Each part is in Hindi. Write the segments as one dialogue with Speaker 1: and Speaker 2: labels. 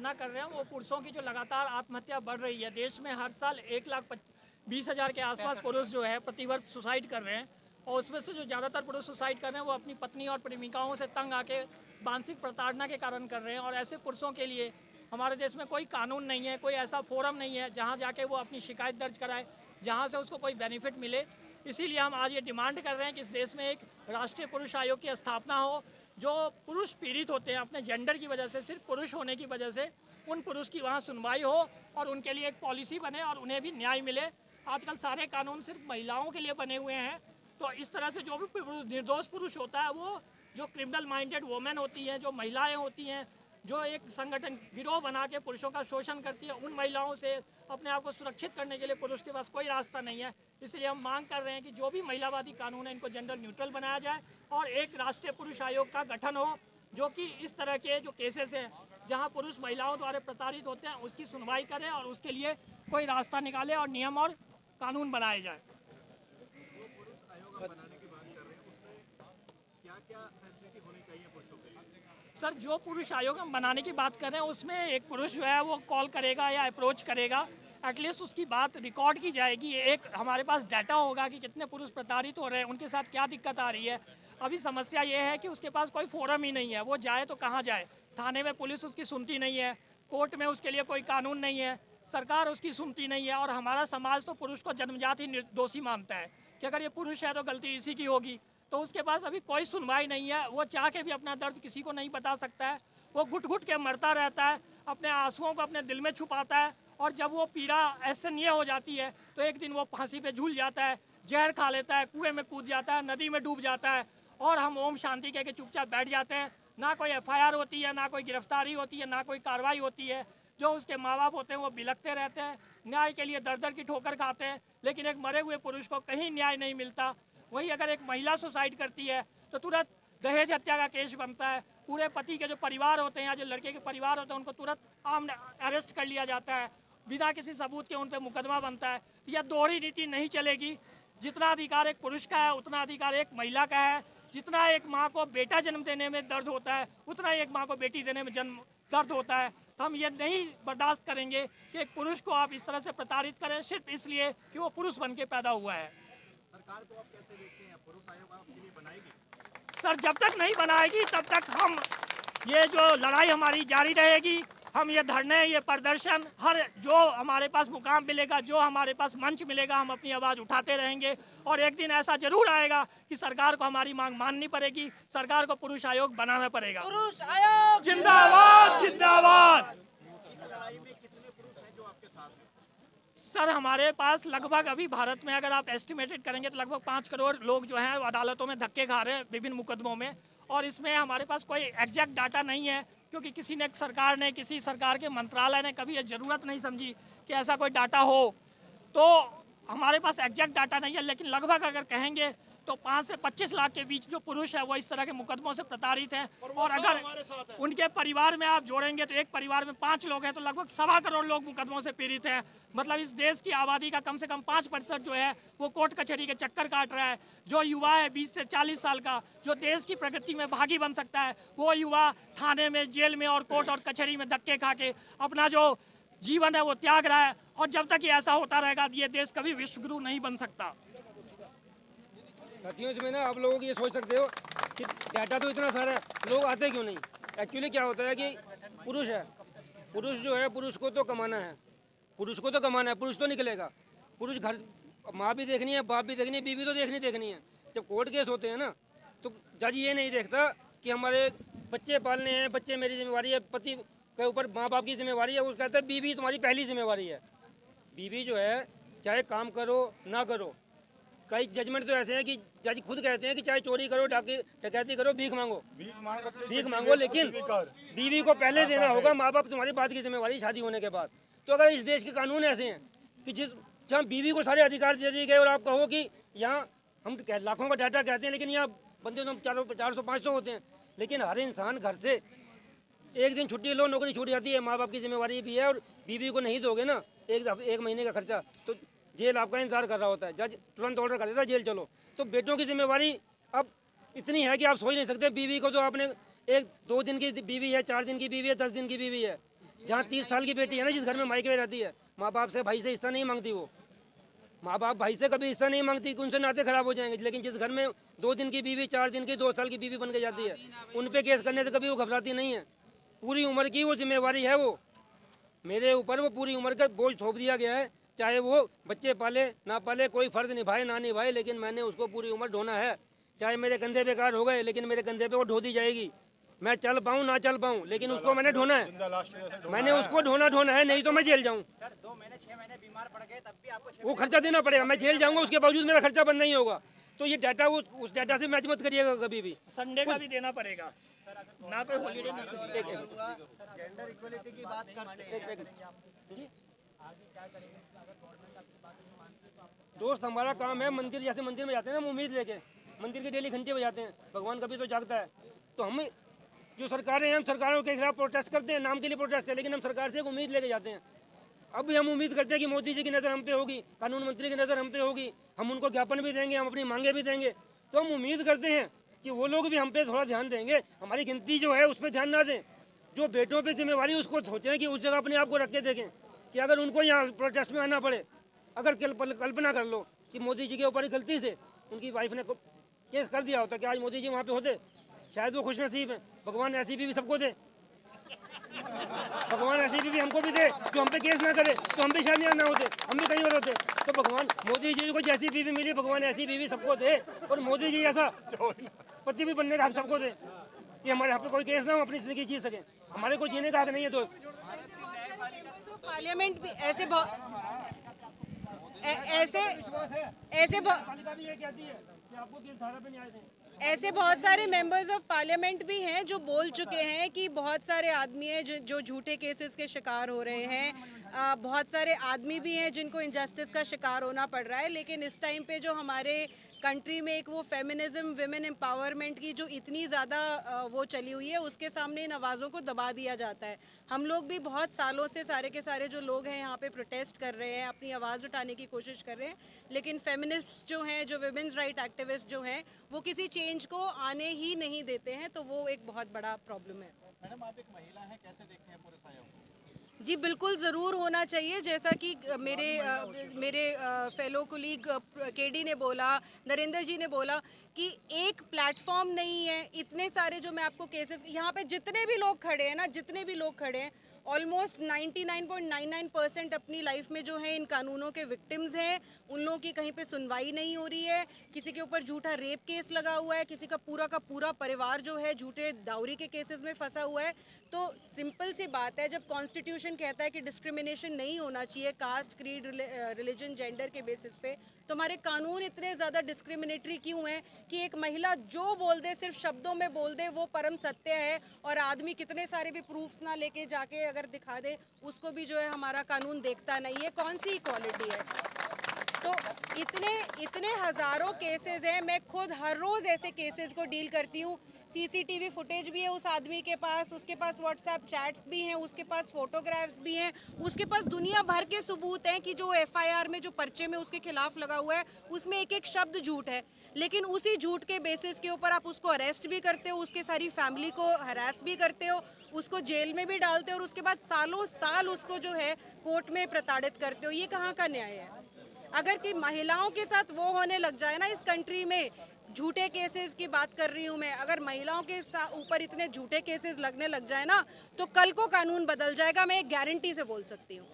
Speaker 1: ना कर रहे हैं वो पुरुषों की जो लगातार आत्महत्या बढ़ रही है। देश में हर साल 1,20,000 के आसपास पुरुष जो है प्रतिवर्ष सुसाइड कर रहे हैं, और उसमें से जो ज़्यादातर पुरुष सुसाइड कर रहे हैं वो अपनी पत्नी और प्रेमिकाओं से तंग आके मानसिक प्रताड़ना के कारण कर रहे हैं। और ऐसे पुरुषों के लिए हमारे देश में कोई कानून नहीं है, कोई ऐसा फोरम नहीं है जहाँ जाके वो अपनी शिकायत दर्ज कराए, जहाँ से उसको कोई बेनिफिट मिले। इसीलिए हम आज ये डिमांड कर रहे हैं कि इस देश में एक राष्ट्रीय पुरुष आयोग की स्थापना हो। जो पुरुष पीड़ित होते हैं अपने जेंडर की वजह से, सिर्फ पुरुष होने की वजह से, उन पुरुष की वहाँ सुनवाई हो और उनके लिए एक पॉलिसी बने और उन्हें भी न्याय मिले। आजकल सारे कानून सिर्फ महिलाओं के लिए बने हुए हैं, तो इस तरह से जो भी निर्दोष पुरुष होता है, वो जो क्रिमिनल माइंडेड वोमेन होती हैं, जो महिलाएं होती हैं, जो एक संगठन गिरोह बना के पुरुषों का शोषण करती है, उन महिलाओं से अपने आप को सुरक्षित करने के लिए पुरुष के पास कोई रास्ता नहीं है। इसलिए हम मांग कर रहे हैं कि जो भी महिलावादी कानून है इनको जेंडर न्यूट्रल बनाया जाए और एक राष्ट्रीय पुरुष आयोग का गठन हो, जो कि इस तरह के जो केसेस हैं जहां पुरुष महिलाओं द्वारा प्रताड़ित होते हैं उसकी सुनवाई करे और उसके लिए कोई रास्ता निकाले और नियम और कानून बनाए जाए। सर, जो पुरुष आयोग हम बनाने की बात कर रहे हैं उसमें एक पुरुष जो है वो कॉल करेगा या अप्रोच करेगा, एटलीस्ट उसकी बात रिकॉर्ड की जाएगी। एक हमारे पास डाटा होगा कि कितने पुरुष प्रताड़ित हो रहे हैं, उनके साथ क्या दिक्कत आ रही है। अभी समस्या ये है कि उसके पास कोई फोरम ही नहीं है, वो जाए तो कहाँ जाए। थाने में पुलिस उसकी सुनती नहीं है, कोर्ट में उसके लिए कोई कानून नहीं है, सरकार उसकी सुनती नहीं है। और हमारा समाज तो पुरुष को जन्मजात ही निर्दोषी मानता है कि अगर ये पुरुष है तो गलती इसी की होगी। तो उसके पास अभी कोई सुनवाई नहीं है, वो चाह के भी अपना दर्द किसी को नहीं बता सकता है। वो घुट घुट के मरता रहता है, अपने आंसुओं को अपने दिल में छुपाता है, और जब वो पीड़ा ऐसे हो जाती है तो एक दिन वो फांसी पे झूल जाता है, जहर खा लेता है, कुएं में कूद जाता है, नदी में डूब जाता है, और हम ओम शांति कह के चुपचाप बैठ जाते हैं। ना कोई FIR होती है, ना कोई गिरफ्तारी होती है, ना कोई कार्रवाई होती है। जो उसके माँ बाप होते हैं वो बिलखते रहते हैं, न्याय के लिए दर दर की ठोकर खाते हैं, लेकिन एक मरे हुए पुरुष को कहीं न्याय नहीं मिलता। वहीं अगर एक महिला सुसाइड करती है तो तुरंत दहेज हत्या का केस बनता है। पूरे पति के जो परिवार होते हैं या जो लड़के के परिवार होते हैं उनको तुरंत अरेस्ट कर लिया जाता है, बिना किसी सबूत के उन पर मुकदमा बनता है। तो यह दोहरी नीति नहीं चलेगी। जितना अधिकार एक पुरुष का है उतना अधिकार एक महिला का है। जितना एक माँ को बेटा जन्म देने में दर्द होता है उतना ही एक माँ को बेटी देने में जन्म दर्द होता है। तो हम ये नहीं बर्दाश्त करेंगे कि एक पुरुष को आप इस तरह से प्रताड़ित करें सिर्फ इसलिए कि वो पुरुष बन के पैदा हुआ है।
Speaker 2: सरकार को आप कैसे देखते हैं? पुरुष आयोग आपके लिए बनाएगी?
Speaker 1: सर, जब तक नहीं बनाएगी तब तक हम ये जो लड़ाई हमारी जारी रहेगी। हम ये धरने, ये प्रदर्शन, हर जो हमारे पास मुकाम मिलेगा, जो हमारे पास मंच मिलेगा, हम अपनी आवाज़ उठाते रहेंगे। और एक दिन ऐसा जरूर आएगा कि सरकार को हमारी मांग माननी पड़ेगी, सरकार को पुरुष आयोग बनाना पड़ेगा।
Speaker 3: पुरुष आयोग
Speaker 1: जिंदाबाद, जिंदाबाद।
Speaker 2: इस लड़ाई में कितने पुरुष हैं जो आपके साथ हैं?
Speaker 1: सर, हमारे पास लगभग अभी भारत में अगर आप एस्टिमेटेड करेंगे तो लगभग 5 करोड़ लोग जो हैं अदालतों में धक्के खा रहे हैं विभिन्न मुकदमों में। और इसमें हमारे पास कोई एग्जैक्ट डाटा नहीं है, क्योंकि किसी सरकार के मंत्रालय ने कभी ये ज़रूरत नहीं समझी कि ऐसा कोई डाटा हो। तो हमारे पास एग्जैक्ट डाटा नहीं है, लेकिन लगभग अगर कहेंगे तो 5 से 25 लाख के बीच जो पुरुष है वो इस तरह के मुकदमों से प्रताड़ित हैं। और अगर उनके परिवार में आप जोड़ेंगे तो एक परिवार में 5 लोग हैं, तो लगभग 1.25 करोड़ लोग मुकदमों से पीड़ित हैं। मतलब इस देश की आबादी का कम से कम 5% जो है वो कोर्ट कचहरी के चक्कर काट रहा है। जो युवा है 20 से 40 साल का, जो देश की प्रगति में भागी बन सकता है, वो युवा थाने में, जेल में और कोर्ट और कचहरी में धक्के खा के अपना जो जीवन है वो त्याग रहा है। और जब तक ये ऐसा होता रहेगा ये देश कभी विश्वगुरु नहीं बन सकता।
Speaker 4: साथियों, इसमें ना आप लोग ये सोच सकते हो कि डाटा तो इतना सारा है, लोग आते क्यों नहीं। एक्चुअली क्या होता है कि पुरुष है, पुरुष जो है, पुरुष को तो कमाना है, पुरुष को तो कमाना है, पुरुष तो निकलेगा। पुरुष घर, माँ भी देखनी है, बाप भी देखनी है, बीवी तो देखनी है। जब कोर्ट केस होते हैं ना तो जज ये नहीं देखता कि हमारे बच्चे पालने हैं, बच्चे मेरी जिम्मेवारी है, पति के ऊपर माँ बाप की जिम्मेवारी है। वो कहता है बीवी तुम्हारी पहली जिम्मेवारी है। बीवी जो है चाहे काम करो ना करो, कई जजमेंट तो ऐसे हैं कि जज खुद कहते हैं कि चाहे चोरी करो, डकैती करो, भीख मांगो, लेकिन बीवी को पहले देना होगा। माँ बाप तुम्हारी बात की जिम्मेवारी शादी होने के बाद। तो अगर इस देश के कानून ऐसे हैं कि जहाँ बीवी को सारे अधिकार दे दिए गए, और आप कहो कि यहाँ हम लाखों का डाटा कहते हैं लेकिन यहाँ बंदे तो 400-500 होते हैं, लेकिन हर इंसान घर से एक दिन छुट्टी लो, नौकरी छूट जाती है, माँ बाप की जिम्मेवारी भी है। और बीवी को नहीं दोगे ना एक महीने का खर्चा, तो जेल आपका इंतजार कर रहा होता है। जज तुरंत ऑर्डर कर देता है जेल चलो। तो बेटों की जिम्मेवारी अब इतनी है कि आप सोच नहीं सकते। बीवी को तो आपने 1-2 दिन की बीवी है, 4 दिन की बीवी है, 10 दिन की बीवी है, जहाँ 30 साल की बेटी है ना, जिस घर में मायके में रहती है, माँ बाप से भाई से हिस्सा नहीं मांगती वो। माँ बाप भाई से कभी हिस्सा नहीं मांगती कि उनसे नाते खराब हो जाएंगे। लेकिन जिस घर में 2 दिन की बीवी, 4 दिन की, 2 साल की बीवी बन के जाती है, उन पे केस करने से कभी वो घबराती नहीं है। पूरी उम्र की वो जिम्मेवारी है, वो मेरे ऊपर वो पूरी उम्र का बोझ थोप दिया गया है। चाहे वो बच्चे पाले ना पाले, कोई फर्ज निभाए ना निभाए, लेकिन मैंने उसको पूरी उम्र ढोना है। चाहे मेरे कंधे बेकार हो गए, लेकिन मेरे कंधे पे वो ढो दी जाएगी। मैं चल पाऊँ ना चल पाऊँ, लेकिन उसको मैंने ढोना है। मैंने उसको ढोना है, नहीं तो मैं जेल जाऊँ।
Speaker 2: सर 2 महीने 6 महीने बीमार पड़ गए तब भी आपको
Speaker 4: वो खर्चा देना पड़ेगा, मैं जेल जाऊँगा, उसके बावजूद मेरा खर्चा बंद नहीं होगा। तो ये डाटा, उस डाटा से मैच मत करिएगा कभी भी।
Speaker 1: संडे का भी देना पड़ेगा, ना कोई हॉलीडे नहीं।
Speaker 2: जेंडर इक्वलिटी की बात करते हैं।
Speaker 4: दोस्त, हमारा काम है मंदिर, जैसे मंदिर में जाते हैं ना, हम उम्मीद लेके मंदिर के डेली घंटे बजाते हैं, भगवान कभी तो जागता है। तो हम जो सरकारें हैं, हम सरकारों के खिलाफ प्रोटेस्ट करते हैं, नाम के लिए प्रोटेस्ट है, लेकिन हम सरकार से एक उम्मीद लेके जाते हैं। अब भी हम उम्मीद करते हैं कि मोदी जी की नज़र हम पे होगी, कानून मंत्री की नज़र हम पे होगी, हम उनको ज्ञापन भी देंगे, हम अपनी मांगे भी देंगे। तो हम उम्मीद करते हैं कि वो लोग भी हम पे थोड़ा ध्यान देंगे, हमारी गिनती जो है उस पर ध्यान ना दें। जो बेटों पे जिम्मेवारी उसको सोचें कि उस जगह अपने आप को रख के देखें कि अगर उनको यहाँ प्रोटेस्ट में आना पड़े, अगर कल्पना कर लो कि मोदी जी के ऊपर गलती से उनकी वाइफ ने केस कर दिया होता कि आज मोदी जी वहाँ पे होते, शायद वो खुशनसीब हैं। भगवान ऐसी भी सबको दे, भगवान ऐसी भी हमको भी दे जो हम पे केस ना करे, तो हम भी शायद यहाँ ना होते, हम भी कहीं और होते। तो भगवान मोदी जी को जैसी बीवी मिली, भगवान ऐसी बीवी सबको दे, और मोदी जी ऐसा पति भी बनने का हक सबको दे कि हमारे यहाँ पे कोई केस ना हो, अपनी जिंदगी जी सके। हमारे को जीने का हक नहीं है दोस्त।
Speaker 3: पार्लियामेंट भी ऐसे ऐसे बहुत सारे मेंबर्स ऑफ पार्लियामेंट भी हैं जो बोल चुके हैं कि बहुत सारे आदमी हैं जो झूठे केसेस के शिकार हो रहे हैं। बहुत सारे आदमी भी हैं जिनको इनजस्टिस का शिकार होना पड़ रहा है। लेकिन इस टाइम पे जो हमारे कंट्री में एक वो फेमिनिज्म, विमेन एम्पावरमेंट की जो इतनी ज़्यादा वो चली हुई है, उसके सामने इन आवाज़ों को दबा दिया जाता है। हम लोग भी बहुत सालों से सारे के सारे जो लोग हैं यहाँ पे प्रोटेस्ट कर रहे हैं, अपनी आवाज़ उठाने की कोशिश कर रहे हैं, लेकिन फेमिनिस्ट जो हैं, जो विमेंस राइट एक्टिविस्ट जो हैं, वो किसी चेंज को आने ही नहीं देते हैं। तो वो एक बहुत बड़ा प्रॉब्लम है।
Speaker 2: मैडम, आप एक महिला हैं, कैसे देखते हैं पुरुष आयोग को?
Speaker 3: जी बिल्कुल ज़रूर होना चाहिए। जैसा कि मेरे फेलो कुलीग केडी ने बोला, नरेंद्र जी ने बोला कि एक प्लेटफॉर्म नहीं है, इतने सारे जो मैं आपको केसेस यहाँ पे जितने भी लोग खड़े हैं ना, जितने भी लोग खड़े हैं, ऑलमोस्ट 99.99% अपनी लाइफ में जो है इन कानूनों के विक्टिम्स हैं। उन लोगों की कहीं पे सुनवाई नहीं हो रही है। किसी के ऊपर झूठा रेप केस लगा हुआ है, किसी का पूरा परिवार जो है झूठे डाउरी के केसेस में फंसा हुआ है। तो सिंपल सी बात है, जब कॉन्स्टिट्यूशन कहता है कि डिस्क्रिमिनेशन नहीं होना चाहिए कास्ट, क्रीड, रिलीजन, जेंडर के बेसिस पे, तो हमारे कानून इतने ज़्यादा डिस्क्रिमिनेटरी क्यों हैं कि एक महिला जो बोल दे, सिर्फ शब्दों में बोल दे, वो परम सत्य है, और आदमी कितने सारे भी प्रूफ्स ना लेके जाके अगर दिखा दे, उसको भी जो है हमारा कानून देखता नहीं है। कौन सी इक्वालिटी है? तो इतने हज़ारों केसेस हैं। मैं खुद हर रोज़ ऐसे केसेस को डील करती हूँ। सीसीटीवी फुटेज भी है उस आदमी के पास, उसके पास व्हाट्सएप चैट्स भी हैं, उसके पास फोटोग्राफ्स भी हैं, उसके पास दुनिया भर के सबूत हैं कि जो एफआईआर में, जो पर्चे में उसके खिलाफ लगा हुआ है, उसमें एक एक शब्द झूठ है। लेकिन उसी झूठ के बेसिस के ऊपर आप उसको अरेस्ट भी करते हो, उसके सारी फैमिली को हरास भी करते हो, उसको जेल में भी डालते हो, और उसके बाद सालों साल उसको जो है कोर्ट में प्रताड़ित करते हो। ये कहाँ का न्याय है? अगर कि महिलाओं के साथ वो होने लग जाए ना इस कंट्री में, झूठे केसेस की बात कर रही हूँ मैं, अगर महिलाओं के ऊपर इतने झूठे केसेस लगने लग जाए ना, तो कल को कानून बदल जाएगा। मैं एक गारंटी से बोल सकती हूँ।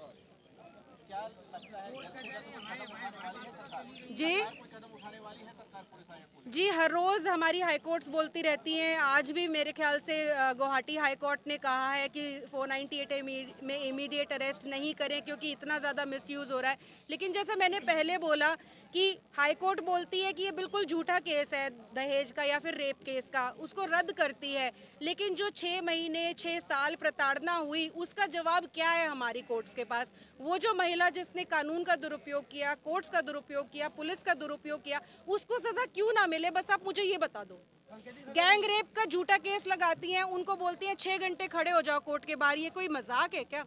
Speaker 3: जी हर रोज़ हमारी हाई कोर्ट्स बोलती रहती हैं। आज भी मेरे ख्याल से गुवाहाटी हाई कोर्ट ने कहा है कि 498 में इमीडिएट अरेस्ट नहीं करें क्योंकि इतना ज़्यादा मिसयूज़ हो रहा है। लेकिन जैसा मैंने पहले बोला कि हाई कोर्ट बोलती है कि ये बिल्कुल झूठा केस है दहेज का या फिर रेप केस का, उसको रद्द करती है। लेकिन जो 6 महीने 6 साल प्रताड़ना हुई, उसका जवाब क्या है हमारी कोर्ट्स के पास? वो जो महिला जिसने कानून का दुरुपयोग किया, कोर्ट्स का दुरुपयोग किया, पुलिस का दुरुपयोग किया, उसको सज़ा क्यों ना मिले? बस आप मुझे ये बता दो। गैंग रेप का झूठा केस लगाती हैं, उनको बोलती हैं 6 घंटे खड़े हो जाओ कोर्ट के बाहर। ये कोई मजाक है क्या?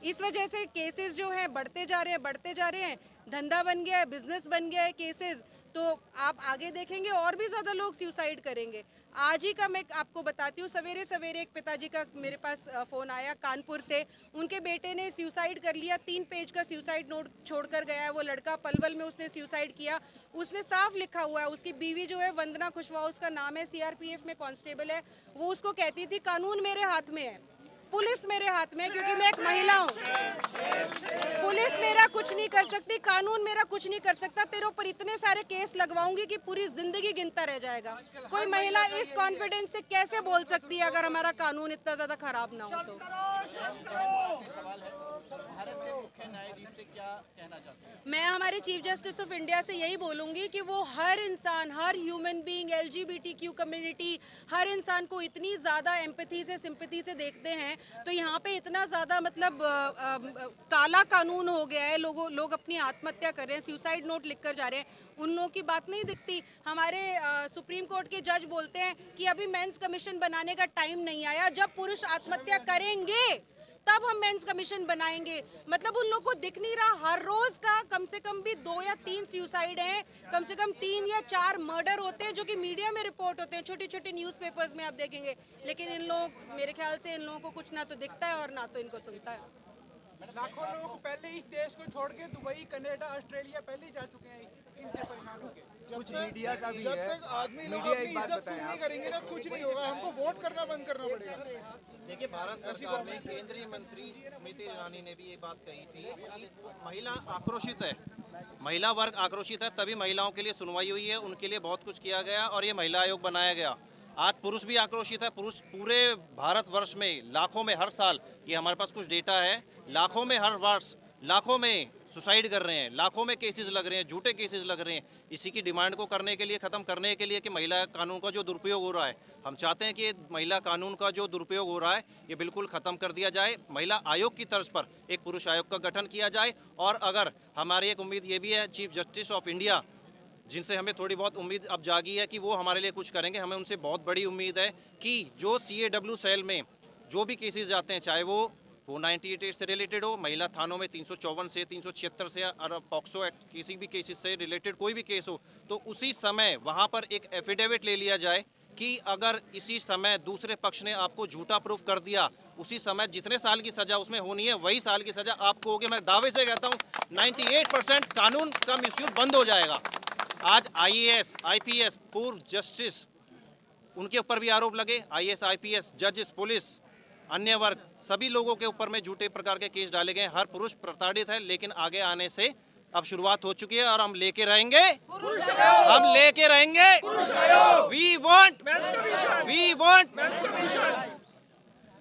Speaker 3: इस वजह से केसेस जो हैं बढ़ते जा रहे हैं। धंधा बन गया है, बिजनेस बन गया है केसेस। तो आप आगे देखेंगे और भी ज़्यादा लोग सुसाइड करेंगे। आज ही का मैं आपको बताती हूँ, सवेरे सवेरे एक पिताजी का मेरे पास फ़ोन आया कानपुर से। उनके बेटे ने सुसाइड कर लिया, 3 पेज का सुसाइड नोट छोड़कर गया है वो लड़का। पलवल में उसने सुसाइड किया। उसने साफ लिखा हुआ है, उसकी बीवी जो है वंदना कुशवाहा उसका नाम है, सीआरपीएफ में कांस्टेबल है। वो उसको कहती थी कानून मेरे हाथ में है, पुलिस मेरे हाथ में है, क्योंकि मैं एक महिला हूँ। पुलिस मेरा कुछ नहीं कर सकती, कानून मेरा कुछ नहीं कर सकता। तेरे ऊपर इतने सारे केस लगवाऊंगी कि पूरी जिंदगी गिनता रह जाएगा। कोई महिला इस कॉन्फिडेंस से कैसे बोल सकती है अगर हमारा कानून इतना ज्यादा खराब ना हो तो?
Speaker 2: भारत के मुख्य न्यायाधीश से क्या कहना चाहते हैं?
Speaker 3: मैं हमारे चीफ जस्टिस ऑफ इंडिया से यही बोलूंगी कि वो हर इंसान, हर ह्यूमन बीइंग, एलजीबीटीक्यू कम्युनिटी, हर इंसान को इतनी ज़्यादा एम्पैथी से, सिंपैथी से देखते हैं। तो यहाँ पे इतना ज़्यादा मतलब काला कानून हो गया है, लोग अपनी आत्महत्या कर रहे हैं, सुसाइड नोट लिख कर जा रहे हैं, उन लोगों की बात नहीं दिखती। हमारे सुप्रीम कोर्ट के जज बोलते हैं कि अभी मेंस कमीशन बनाने का टाइम नहीं आया, जब पुरुष आत्महत्या करेंगे तब हम मेंस कमीशन बनाएंगे। मतलब उन लोगों को दिख नहीं रहा, हर रोज का कम से कम भी 2 या 3 सुसाइड हैं, कम से कम 3 या 4 मर्डर होते हैं जो कि मीडिया में रिपोर्ट होते हैं, छोटे छोटे न्यूज़पेपर्स में आप देखेंगे। लेकिन इन लोग, मेरे ख्याल से इन लोगों को कुछ ना तो दिखता है और ना तो इनको सुनता है।
Speaker 5: लाखों लोग पहले इस देश को छोड़ के दुबई, कनाडा, ऑस्ट्रेलिया पहले ही जा चुके हैं इनसे परेशान होके।
Speaker 2: कुछ मीडिया का भी
Speaker 6: जब
Speaker 2: है।
Speaker 6: तक आदमी लोग
Speaker 2: मीडिया
Speaker 6: अपनी
Speaker 2: एक बात
Speaker 6: इज्जत
Speaker 2: बताएं
Speaker 6: नहीं
Speaker 2: आप।
Speaker 6: करेंगे ना, कुछ नहीं होगा। हमको वोट करना बंद करना पड़ेगा।
Speaker 2: देखिए, भारत सरकार में केंद्रीय मंत्री स्मृति ईरानी ने भी ये बात कही थी कि महिला आक्रोशित है, महिला वर्ग आक्रोशित है, तभी महिलाओं के लिए सुनवाई हुई है, उनके लिए बहुत कुछ किया गया और ये महिला आयोग बनाया गया। आज पुरुष भी आक्रोशित है। पुरुष पूरे भारतवर्ष में लाखों में हर साल, ये हमारे पास कुछ डेटा है, लाखों में हर वर्ष लाखों में सुसाइड कर रहे हैं, लाखों में केसेस लग रहे हैं, झूठे केसेस लग रहे हैं। इसी की डिमांड को करने के लिए, ख़त्म करने के लिए कि महिला कानून का जो दुरुपयोग हो रहा है, हम चाहते हैं कि ये महिला कानून का जो दुरुपयोग हो रहा है ये बिल्कुल ख़त्म कर दिया जाए। महिला आयोग की तर्ज पर एक पुरुष आयोग का गठन किया जाए। और अगर हमारी एक उम्मीद ये भी है, चीफ जस्टिस ऑफ इंडिया जिनसे हमें थोड़ी बहुत उम्मीद अब जागी है कि वो हमारे लिए कुछ करेंगे, हमें उनसे बहुत बड़ी उम्मीद है कि जो CAW सेल में जो भी केसेस जाते हैं, चाहे वो 498 से रिलेटेड हो, महिला थानों में 354 से 376 से और पॉक्सो एक्ट किसी भी केसेस से रिलेटेड कोई भी केस हो, तो उसी समय वहाँ पर एक एफिडेविट ले लिया जाए कि अगर इसी समय दूसरे पक्ष ने आपको झूठा प्रूफ कर दिया, उसी समय जितने साल की सज़ा उसमें होनी है वही साल की सज़ा आपको होगी। मैं दावे से कहता हूँ 98% कानून का मिसयूज बंद हो जाएगा। आज IAS, IPS, पूर्व जस्टिस, उनके ऊपर भी आरोप लगे, IAS, IPS, जजेस, पुलिस, अन्य वर्ग, सभी लोगों के ऊपर में झूठे प्रकार के केस डाले गए। हर पुरुष प्रताड़ित है, लेकिन आगे आने से अब शुरुआत हो चुकी है और हम लेके रहेंगे, हम लेके रहेंगे। We want.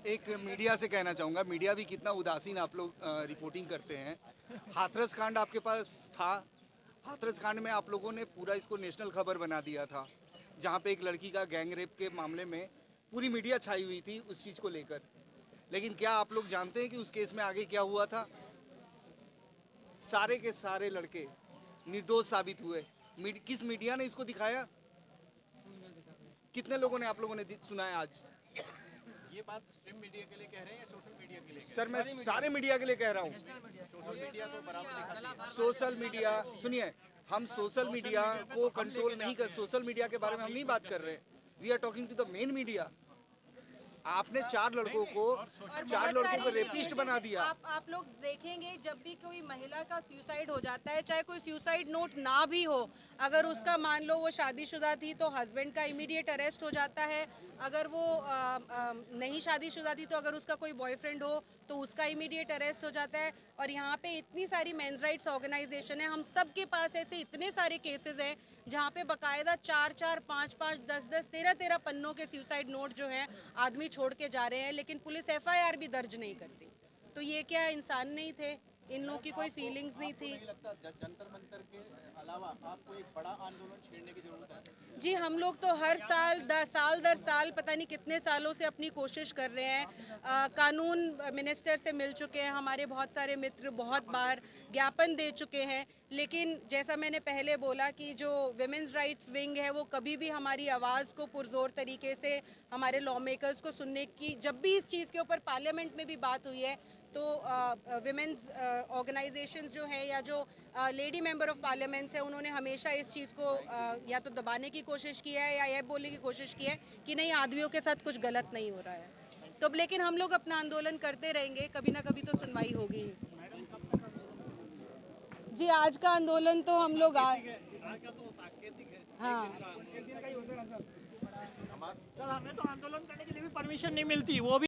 Speaker 7: एक मीडिया से कहना चाहूँगा, मीडिया भी कितना उदासीन आप लोग रिपोर्टिंग करते हैं। हाथरस कांड आपके पास था, हाथरस कांड में आप लोगों ने पूरा इसको नेशनल खबर बना दिया था, जहाँ पे एक लड़की का गैंग रेप के मामले में पूरी मीडिया छाई हुई थी उस चीज़ को लेकर। लेकिन क्या आप लोग जानते हैं कि उस केस में आगे क्या हुआ था? सारे के सारे लड़के निर्दोष साबित हुए। किस मीडिया ने इसको दिखाया? कितने लोगों ने, आप लोगों ने सुना है आज?
Speaker 2: ये बात स्ट्रीम मीडिया के लिए कह रहे हैं या सोशल मीडिया के लिए?
Speaker 7: सर मैं सारे मीडिया के लिए कह रहा हूँ।
Speaker 2: सोशल मीडिया तो बराबर दिखाती है।
Speaker 7: सोशल मीडिया, सुनिए, हम सोशल मीडिया को कंट्रोल नहीं कर, सोशल मीडिया के बारे में हम नहीं बात कर रहे। We are talking to the main media. आपने 4 लड़कों को रेपिस्ट बना दिया।
Speaker 3: आप लोग देखेंगे जब भी कोई महिला का सुसाइड हो जाता है, चाहे कोई सुसाइड नोट ना भी हो, अगर उसका मान लो वो शादीशुदा थी तो हस्बैंड का इमीडिएट अरेस्ट हो जाता है। अगर वो नहीं शादीशुदा थी तो अगर उसका कोई बॉयफ्रेंड हो तो उसका इमीडिएट अरेस्ट हो जाता है। और यहाँ पे इतनी सारी मेंस राइट्स ऑर्गेनाइजेशन है, हम सब के पास ऐसे इतने सारे केसेस हैं जहाँ पे बकायदा 4-4, 5-5, 10-10, 13-13 पन्नों के सुसाइड नोट जो हैं आदमी छोड़ के जा रहे हैं, लेकिन पुलिस FIR भी दर्ज नहीं करती। तो ये क्या इंसान नहीं थे? इन लोगों की कोई फीलिंग्स नहीं थी?
Speaker 2: लगता जंतर मंतर के अलावा आपको एक बड़ा आंदोलन छेड़ने की जरूरत है?
Speaker 3: जी, हम लोग तो हर साल दर साल पता नहीं कितने सालों से अपनी कोशिश कर रहे हैं। कानून मिनिस्टर से मिल चुके हैं, हमारे बहुत सारे मित्र बहुत बार ज्ञापन दे चुके हैं, लेकिन जैसा मैंने पहले बोला कि जो विमेंस राइट्स विंग है वो कभी भी हमारी आवाज़ को पुरजोर तरीके से हमारे लॉ मेकर्स को सुनने की, जब भी इस चीज़ के ऊपर पार्लियामेंट में भी बात हुई है तो विमेंस ऑर्गेनाइजेशंस जो हैं या जो लेडी मेंबर ऑफ पार्लियामेंट्स हैं, उन्होंने हमेशा इस चीज़ को या तो दबाने की कोशिश किया है या ये बोलने की कोशिश की है कि नहीं आदमियों के साथ कुछ गलत नहीं हो रहा है। तो लेकिन हम लोग अपना आंदोलन करते रहेंगे, कभी ना कभी तो सुनवाई होगी। जी आज का आंदोलन तो हम लोग हाँ
Speaker 1: सर हमें तो आंदोलन करने के लिए भी परमिशन नहीं मिलती, वो भी